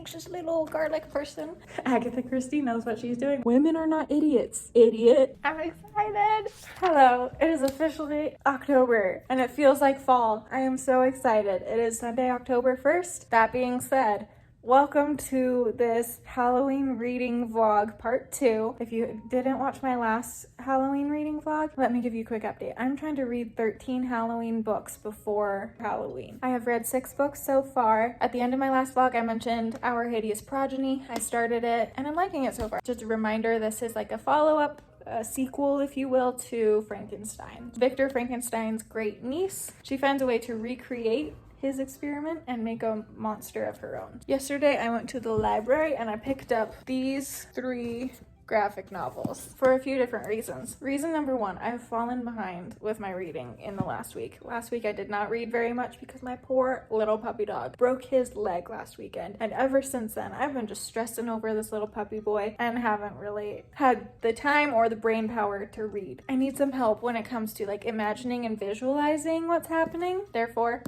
anxious little garlic person. Agatha Christie knows what she's doing. Women are not idiots, idiot. I'm excited. Hello, it is officially October and it feels like fall. I am so excited. It is Sunday, October 1st. That being said, welcome to this Halloween reading vlog part 2. If you didn't watch my last Halloween reading vlog, let me give you a quick update. I'm trying to read 13 Halloween books before Halloween. I have read 6 books so far. At the end of my last vlog, I mentioned Our Hideous Progeny. I started it and I'm liking it so far. Just a reminder, this is like a follow-up, a sequel, if you will, to Frankenstein. Victor Frankenstein's great niece. She finds a way to recreate his experiment and make a monster of her own. Yesterday, I went to the library and I picked up these 3 graphic novels for a few different reasons. Reason number 1, I've fallen behind with my reading in the last week. Last week I did not read very much because my poor little puppy dog broke his leg last weekend. And ever since then, I've been just stressing over this little puppy boy and haven't really had the time or the brain power to read. I need some help when it comes to like imagining and visualizing what's happening. Therefore,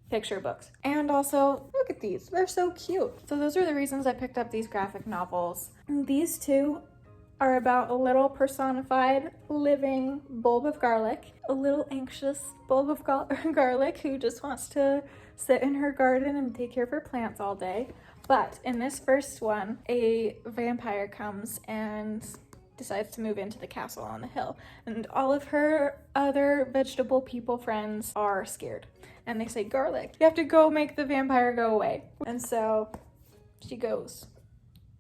picture books. And also, look at these, they're so cute. So those are the reasons I picked up these graphic novels. And these 2 are about a little personified living bulb of garlic, a little anxious bulb of garlic who just wants to sit in her garden and take care of her plants all day. But in this first one, a vampire comes and decides to move into the castle on the hill, and all of her other vegetable people friends are scared and they say, "Garlic, you have to go make the vampire go away." And so she goes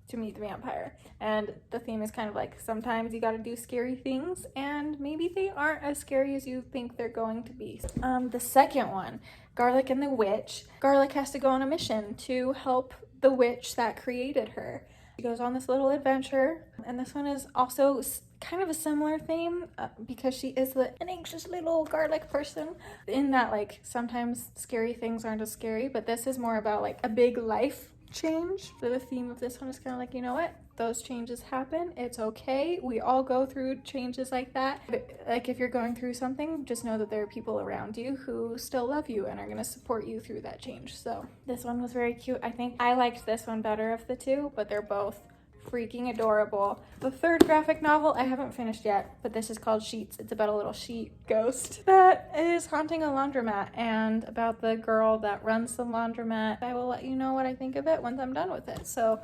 to meet the vampire, and the theme is kind of like sometimes you got to do scary things and maybe they aren't as scary as you think they're going to be. The second one, Garlic and the Witch. Garlic has to go on a mission to help the witch that created her. She goes on this little adventure, and this one is also kind of a similar theme because she is an anxious little garlic person, in that like sometimes scary things aren't as scary, but this is more about like a big life change. So the theme of this one is kind of like, you know what, those changes happen, it's okay, we all go through changes like that. Like if you're going through something, just know that there are people around you who still love you and are going to support you through that change. So this one was very cute. I think I liked this one better of the 2, but they're both freaking adorable. The third graphic novel I haven't finished yet, but this is called Sheets. It's about a little sheet ghost that is haunting a laundromat and about the girl that runs the laundromat. I will let you know what I think of it once I'm done with it. So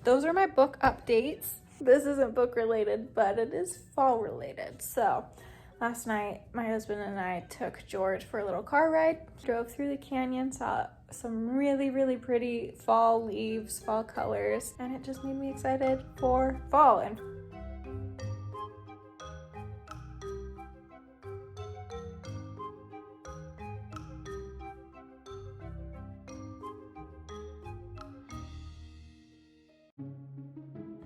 those are my book updates. This isn't book related, but it is fall related. So last night, my husband and I took George for a little car ride, drove through the canyon, saw some really, really pretty fall leaves, fall colors, and it just made me excited for fall. And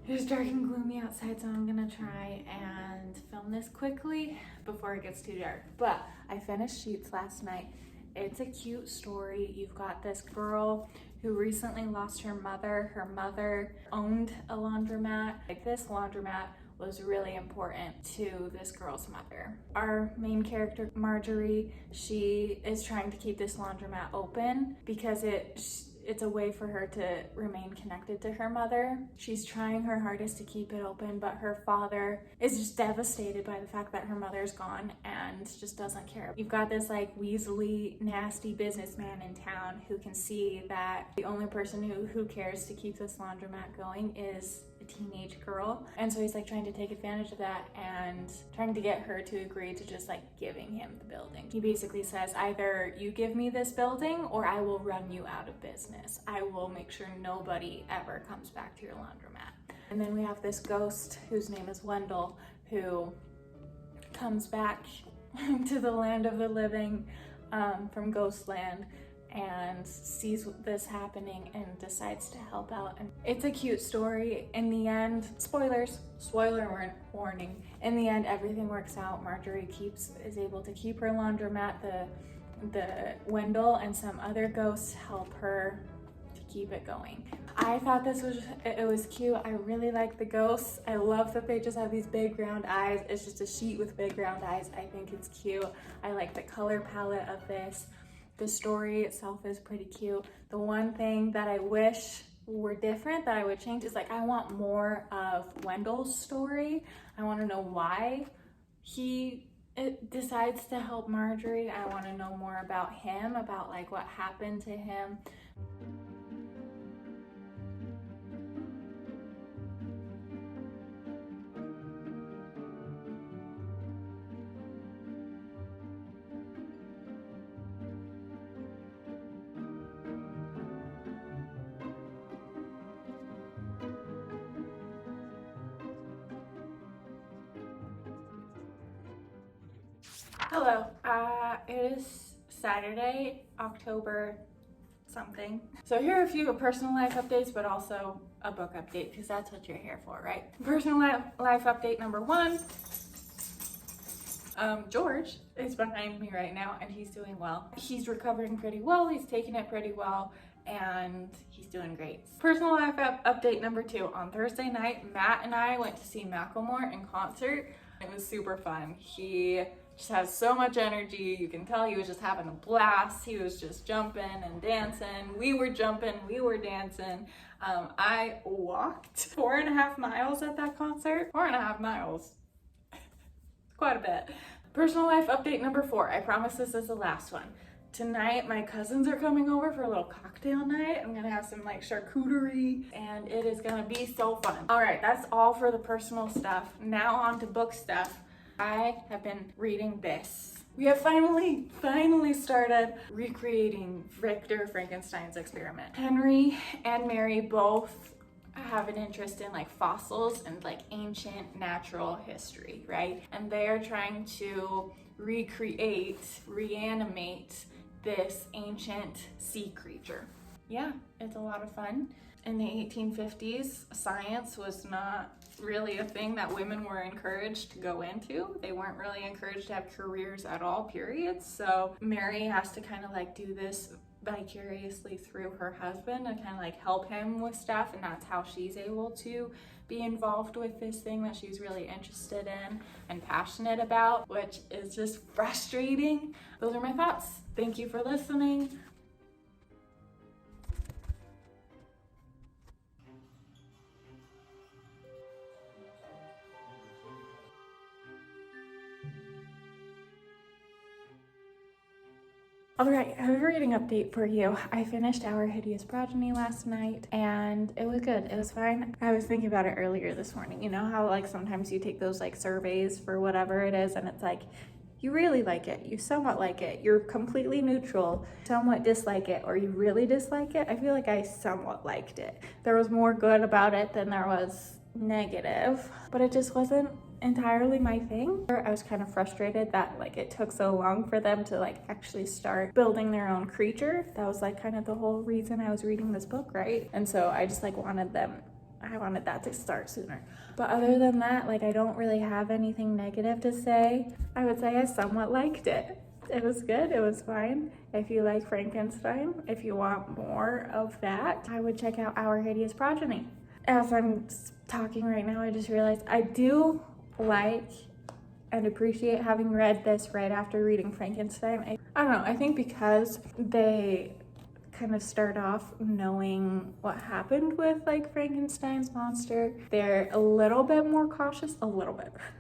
it is dark and gloomy outside, so I'm gonna try and film this quickly before it gets too dark. But I finished Sheets last night. It's a cute story. You've got this girl who recently lost her mother. Her mother owned a laundromat. Like, this laundromat was really important to this girl's mother. Our main character, Marjorie, she is trying to keep this laundromat open because it's a way for her to remain connected to her mother. She's trying her hardest to keep it open, but her father is just devastated by the fact that her mother's gone and just doesn't care. You've got this like weaselly, nasty businessman in town who can see that the only person who cares to keep this laundromat going is a teenage girl. And so he's like trying to take advantage of that and trying to get her to agree to just like giving him the building. He basically says, either you give me this building or I will run you out of business. I will make sure nobody ever comes back to your laundromat. And then we have this ghost whose name is Wendell, who comes back to the land of the living from Ghostland and sees this happening and decides to help out. And it's a cute story. In the end, spoiler warning, in the end everything works out. Marjorie is able to keep her laundromat. The Wendell and some other ghosts help her to keep it going. I thought it was cute. I really like the ghosts. I love that they just have these big round eyes. It's just a sheet with big round eyes. I think it's cute. I like the color palette of this. The story itself is pretty cute. The one thing that I wish were different that I would change is like I want more of Wendell's story. I want to know why he decides to help Marjorie. I want to know more about him, about like what happened to him. Hello, it is Saturday, October something. So here are a few personal life updates, but also a book update because that's what you're here for, right? Personal life update number one. George is behind me right now and he's doing well. He's recovering pretty well, he's taking it pretty well, and he's doing great. Personal life update number two. On Thursday night, Matt and I went to see Macklemore in concert. It was super fun. He just has so much energy. You can tell he was just having a blast. He was just jumping and dancing. We were jumping, we were dancing. I walked 4.5 miles at that concert. 4.5 miles. Quite a bit. Personal life update number four. I promise this is the last one. Tonight, my cousins are coming over for a little cocktail night. I'm gonna have some like charcuterie and it is gonna be so fun. All right, that's all for the personal stuff. Now on to book stuff. I have been reading this. We have finally started recreating Victor Frankenstein's experiment. Henry and Mary both have an interest in like fossils and like ancient natural history, right? And they are trying to reanimate this ancient sea creature. Yeah, it's a lot of fun. In the 1850s, science was not really a thing that women were encouraged to go into. They weren't really encouraged to have careers at all, period. So Mary has to kind of like do this vicariously through her husband and kind of like help him with stuff, and that's how she's able to be involved with this thing that she's really interested in and passionate about, which is just frustrating. Those are my thoughts. Thank you for listening. All right, I have a reading update for you. I finished Our Hideous Progeny last night and it was good. It was fine. I was thinking about it earlier this morning. You know how like sometimes you take those like surveys for whatever it is and it's like, you really like it, you somewhat like it, you're completely neutral, somewhat dislike it, or you really dislike it. I feel like I somewhat liked it. There was more good about it than there was negative, but it just wasn't entirely my thing. I was kind of frustrated that like it took so long for them to like actually start building their own creature. That was like kind of the whole reason I was reading this book, right? And so I just like wanted that to start sooner. But other than that, like I don't really have anything negative to say. I would say I somewhat liked it. It was good, it was fine. If you like Frankenstein, if you want more of that, I would check out Our Hideous Progeny. As I'm talking right now, I just realized I do like and appreciate having read this right after reading Frankenstein. I don't know, I think because they kind of start off knowing what happened with like Frankenstein's monster, they're a little bit more cautious,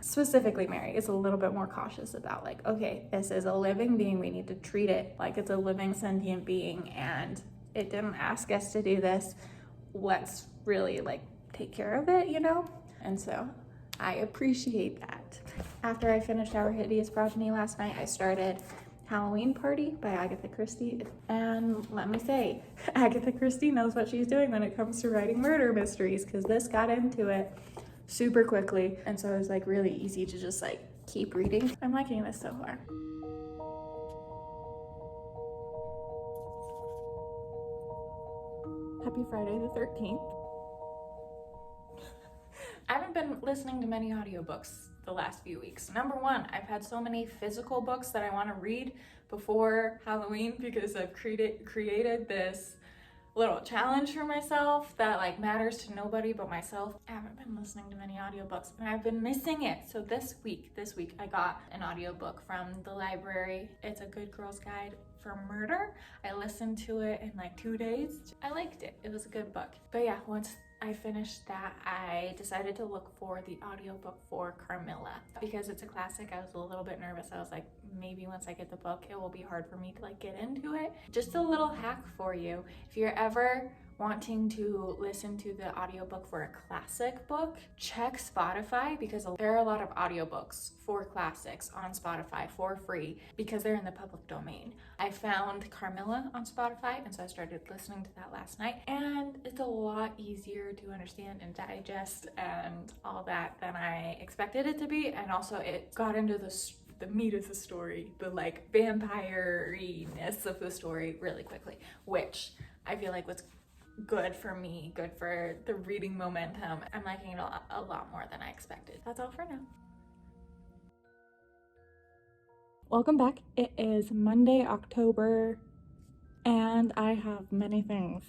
specifically Mary is a little bit more cautious about like, okay, this is a living being, we need to treat it like it's a living sentient being and it didn't ask us to do this, let's really like take care of it, you know? And so I appreciate that. After I finished Our Hideous Progeny last night, I started Halloween Party by Agatha Christie. And let me say, Agatha Christie knows what she's doing when it comes to writing murder mysteries, because this got into it super quickly. And so it was like really easy to just like keep reading. I'm liking this so far. Happy Friday the 13th. I haven't been listening to many audiobooks the last few weeks. Number one, I've had so many physical books that I want to read before Halloween because I've created this little challenge for myself that like matters to nobody but myself. I haven't been listening to many audiobooks and I've been missing it. So this week I got an audiobook from the library. It's A Good Girl's Guide for Murder. I listened to it in like 2 days. I liked it. It was a good book. But yeah, once I finished that, I decided to look for the audiobook for Carmilla because it's a classic. I was a little bit nervous. I was like, maybe once I get the book, it will be hard for me to like get into it. Just a little hack for you. If you're ever wanting to listen to the audiobook for a classic book, check Spotify because there are a lot of audiobooks for classics on Spotify for free because they're in the public domain. I found Carmilla on Spotify and so I started listening to that last night, and it's a lot easier to understand and digest and all that than I expected it to be, and also it got into the meat of the story, the like vampire-ness of the story really quickly, which I feel like was good for me, good for the reading momentum. I'm liking it a lot more than I expected. That's all for now. Welcome back. It is Monday, October, and I have many things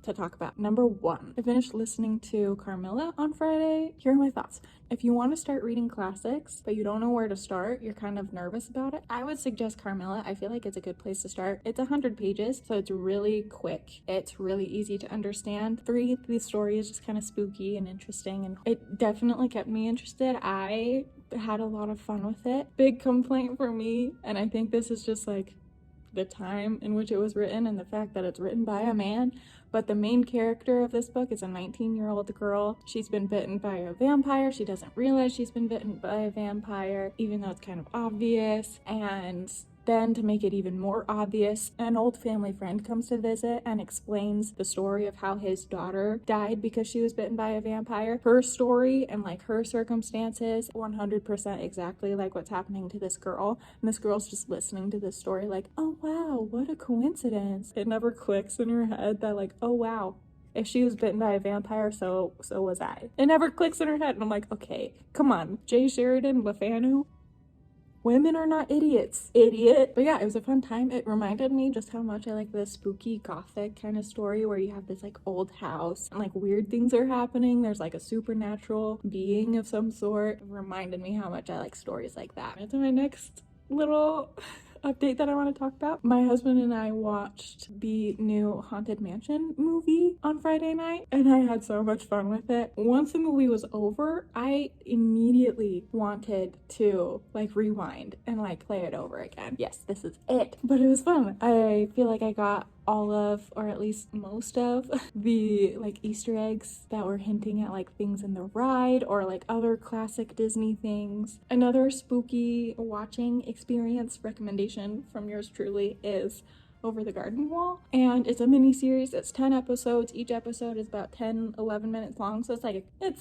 to talk about. Number one, I finished listening to Carmilla on Friday. Here are my thoughts. If you want to start reading classics, but you don't know where to start, you're kind of nervous about it, I would suggest Carmilla. I feel like it's a good place to start. It's 100 pages, so it's really quick. It's really easy to understand. The story is just kind of spooky and interesting, and it definitely kept me interested. I had a lot of fun with it. Big complaint for me, and I think this is just like the time in which it was written and the fact that it's written by a man. But the main character of this book is a 19-year-old girl. She's been bitten by a vampire. She doesn't realize she's been bitten by a vampire, even though it's kind of obvious. And then to make it even more obvious, an old family friend comes to visit and explains the story of how his daughter died because she was bitten by a vampire. Her story and like her circumstances, 100% exactly like what's happening to this girl. And this girl's just listening to this story like, oh wow, what a coincidence. It never clicks in her head that like, oh wow, if she was bitten by a vampire, so was I. It never clicks in her head. And I'm like, okay, come on, Jay Sheridan LeFanu. Women are not idiots, idiot. But yeah, it was a fun time. It reminded me just how much I like the spooky gothic kind of story where you have this like old house and like weird things are happening. There's like a supernatural being of some sort. It reminded me how much I like stories like that. Into my next little update that I want to talk about. My husband and I watched the new Haunted Mansion movie on Friday night and I had so much fun with it. Once the movie was over, I immediately wanted to like rewind and like play it over again. Yes, this is it. But it was fun. I feel like I got all of, or at least most of, the like Easter eggs that were hinting at like things in the ride or like other classic Disney things. Another spooky watching experience recommendation from yours truly is Over the Garden Wall, and it's a mini series. It's 10 episodes. Each episode is about 10-11 minutes long, so it's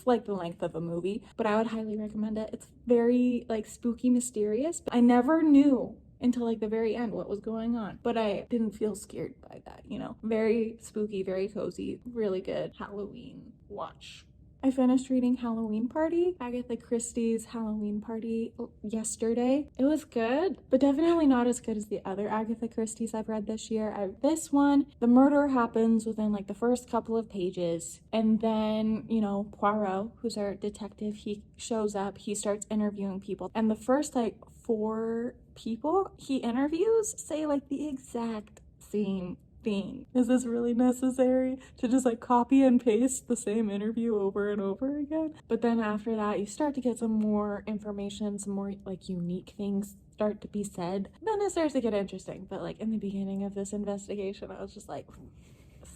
like the length of a movie, but I would highly recommend it. It's very like spooky, mysterious. I never knew until like the very end what was going on, but I didn't feel scared by that, you know. Very spooky, very cozy, really good Halloween watch. I finished reading Halloween Party, Agatha Christie's Halloween Party, yesterday. It was good, but definitely not as good as the other Agatha Christie's I've read this year. This one, the murder happens within like the first couple of pages, and then, you know, Poirot, who's our detective, he shows up, he starts interviewing people, and the first like 4 people he interviews say like the exact same thing. Is this really necessary to just like copy and paste the same interview over and over again? But then after that, you start to get some more information, some more like unique things start to be said. Then it starts to get interesting. But like in the beginning of this investigation, I was just like,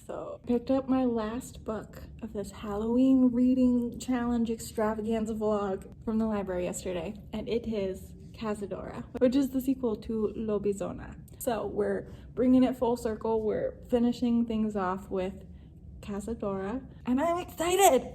so picked up my last book of this Halloween reading challenge extravaganza vlog from the library yesterday, and it is Cazadora, which is the sequel to Lobizona. So we're bringing it full circle. We're finishing things off with Cazadora, and I'm excited!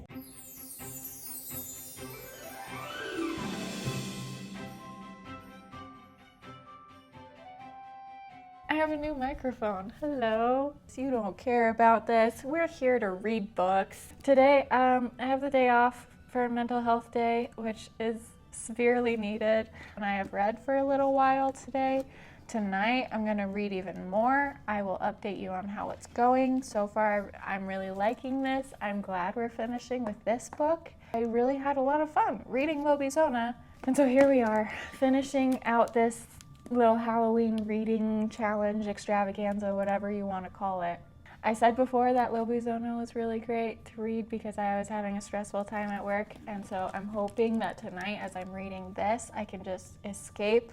I have a new microphone. Hello. So you don't care about this. We're here to read books. Today, I have the day off for Mental Health Day, which is severely needed. And I have read for a little while today tonight I'm gonna read even more. I will update you on how it's going. So far, I'm really liking this. I'm glad we're finishing with this book. I really had a lot of fun reading Lobizona. And so here we are, finishing out this little Halloween reading challenge, extravaganza, whatever you want to call it. I said before that Lobizona was really great to read because I was having a stressful time at work, and so I'm hoping that tonight as I'm reading this, I can just escape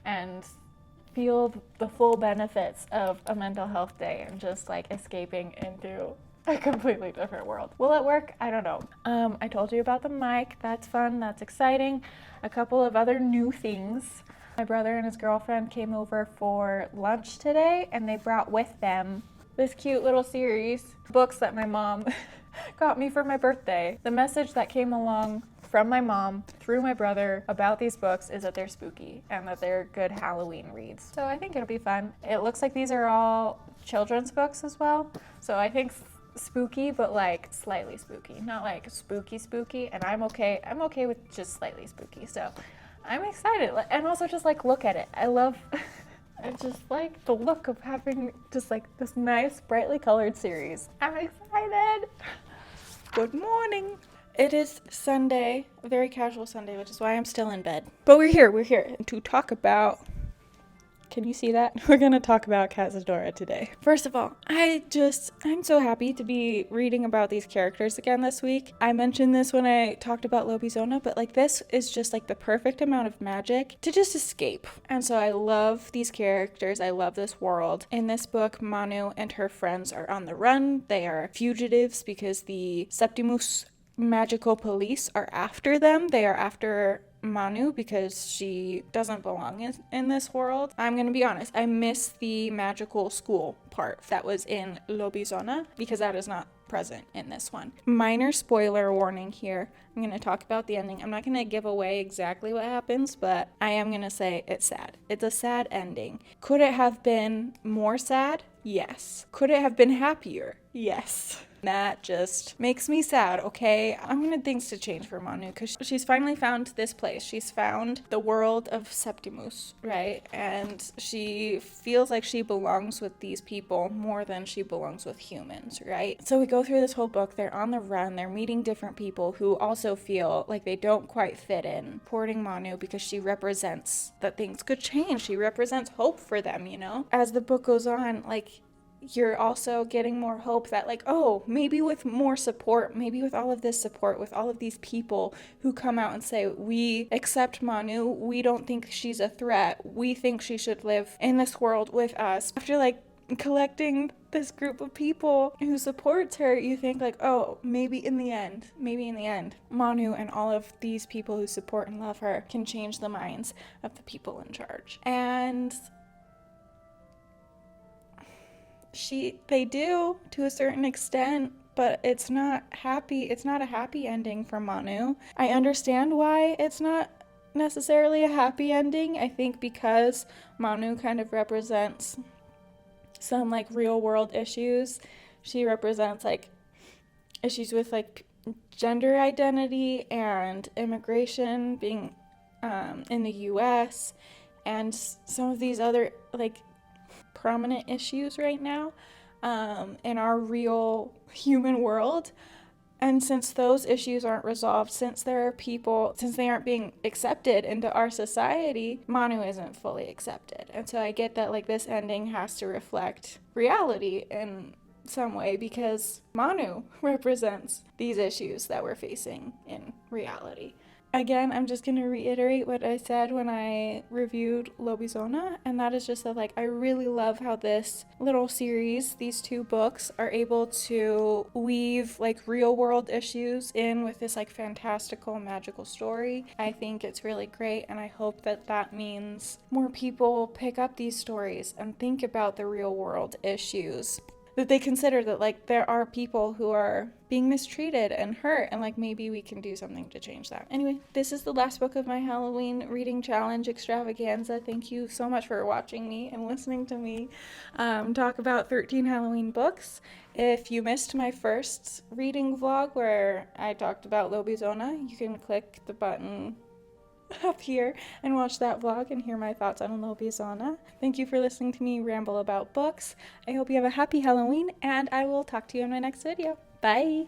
and feel the full benefits of a mental health day and just like escaping into a completely different world. Will it work? I don't know. I told you about the mic. That's fun. That's exciting. A couple of other new things. My brother and his girlfriend came over for lunch today, and they brought with them this cute little series, books that my mom got me for my birthday. The message that came along from my mom through my brother about these books is that they're spooky and that they're good Halloween reads. So I think it'll be fun. It looks like these are all children's books as well. So I think spooky, but like slightly spooky, not like spooky, and I'm okay with just slightly spooky. So I'm excited, and also just like look at it. I just like the look of having just like this nice brightly colored series. I'm excited. Good morning. It is Sunday, a very casual Sunday, which is why I'm still in bed. But we're here to talk about, can you see that? We're gonna talk about Cazadora today. First of all, I'm so happy to be reading about these characters again this week. I mentioned this when I talked about Lobizona, but like this is just like the perfect amount of magic to just escape. And so I love these characters. I love this world. In this book, Manu and her friends are on the run. They are fugitives because the Septimus magical police are after them. They are after Manu because she doesn't belong in this world. I'm gonna be honest, I miss the magical school part that was in Lobizona because that is not present in this one. Minor spoiler warning here. I'm gonna talk about the ending. I'm not gonna give away exactly what happens, but I am gonna say it's sad. It's a sad ending. Could it have been more sad? Yes. Could it have been happier? Yes. That just makes me sad, okay? I wanted things to change for Manu because she's finally found this place. She's found the world of Septimus, right? And she feels like she belongs with these people more than she belongs with humans, right? So we go through this whole book. They're on the run. They're meeting different people who also feel like they don't quite fit in. Supporting Manu because she represents that things could change. She represents hope for them, you know? As the book goes on, like, you're also getting more hope that like, oh, maybe with more support, maybe with all of this support, with all of these people who come out and say, we accept Manu, we don't think she's a threat, we think she should live in this world with us. After like collecting this group of people who supports her, you think like, oh, maybe in the end, Manu and all of these people who support and love her can change the minds of the people in charge. And they do to a certain extent, but it's not happy. It's not a happy ending for Manu. I understand why it's not necessarily a happy ending. I think because Manu kind of represents some like real world issues. She represents like issues with like gender identity and immigration being in the US and some of these other like prominent issues right now in our real human world. And since those issues aren't resolved, since they aren't being accepted into our society, Manu isn't fully accepted. And so I get that like this ending has to reflect reality in some way because Manu represents these issues that we're facing in reality. Again, I'm just going to reiterate what I said when I reviewed Lobizona, and that is just that, like, I really love how this little series, these two books, are able to weave, like, real-world issues in with this, like, fantastical, magical story. I think it's really great, and I hope that that means more people pick up these stories and think about the real-world issues. That they consider that, like, there are people who are being mistreated and hurt, and, like, maybe we can do something to change that. Anyway, this is the last book of my Halloween reading challenge extravaganza. Thank you so much for watching me and listening to me talk about 13 Halloween books. If you missed my first reading vlog where I talked about Lobizona, you can click the button up here and watch that vlog and hear my thoughts on Lobizana. Thank you for listening to me ramble about books. I hope you have a happy Halloween, and I will talk to you in my next video. Bye!